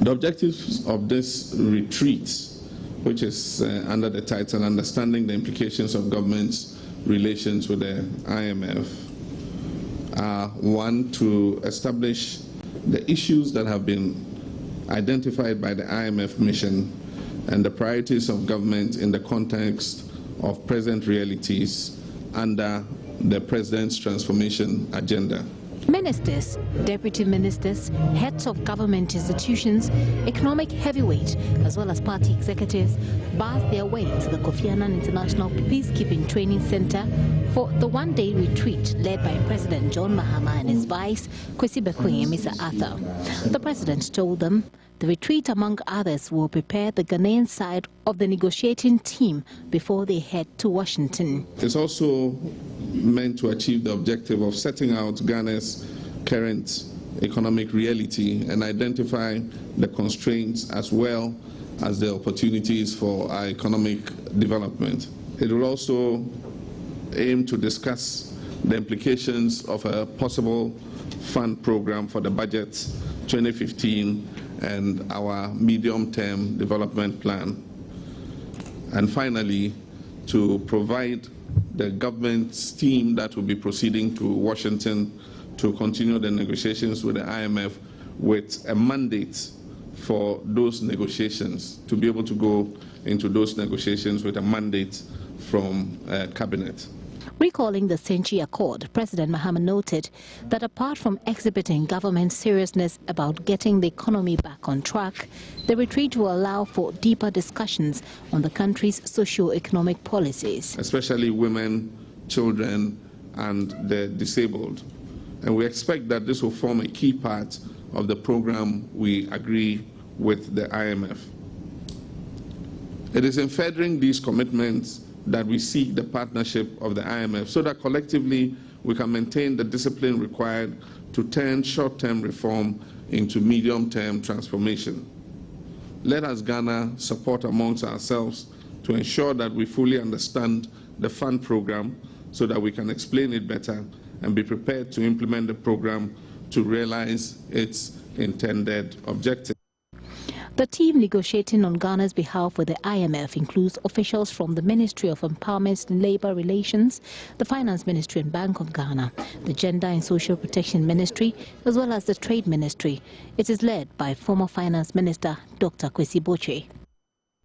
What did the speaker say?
The objectives of this retreat, which is under the title Understanding the Implications of Government's Relations with the IMF, are one, to establish the issues that have been identified by the IMF mission and the priorities of government in the context of present realities under the President's transformation agenda. Ministers, deputy ministers, heads of government institutions, economic heavyweights, as well as party executives, barred their way to the Kofi Annan International Peacekeeping Training Center for the one-day retreat led by President John Mahama and his vice, Kwesi Bekoe and Mr. Arthur. The president told them the retreat, among others, will prepare the Ghanaian side of the negotiating team before they head to Washington. It's also meant to achieve the objective of setting out Ghana's current economic reality and identify the constraints as well as the opportunities for our economic development. It will also aim to discuss the implications of a possible fund program for the budget 2015 and our medium-term development plan. And finally, to provide the government's team that will be proceeding to Washington to continue the negotiations with the IMF with a mandate for those negotiations, to be able to go into those negotiations with a mandate from Cabinet. Recalling the Senchi Accord, President Mahama noted that apart from exhibiting government seriousness about getting the economy back on track, the retreat will allow for deeper discussions on the country's socio-economic policies. Especially women, children, and the disabled. And we expect that this will form a key part of the program we agree with the IMF. It is in furthering these commitments that we seek the partnership of the IMF so that collectively we can maintain the discipline required to turn short-term reform into medium-term transformation. Let us, Ghana, support amongst ourselves to ensure that we fully understand the fund program so that we can explain it better and be prepared to implement the program to realize its intended objective. The team negotiating on Ghana's behalf with the IMF includes officials from the Ministry of Empowerment and Labour Relations, the Finance Ministry and Bank of Ghana, the Gender and Social Protection Ministry, as well as the Trade Ministry. It is led by former Finance Minister Dr. Kwesi Boche.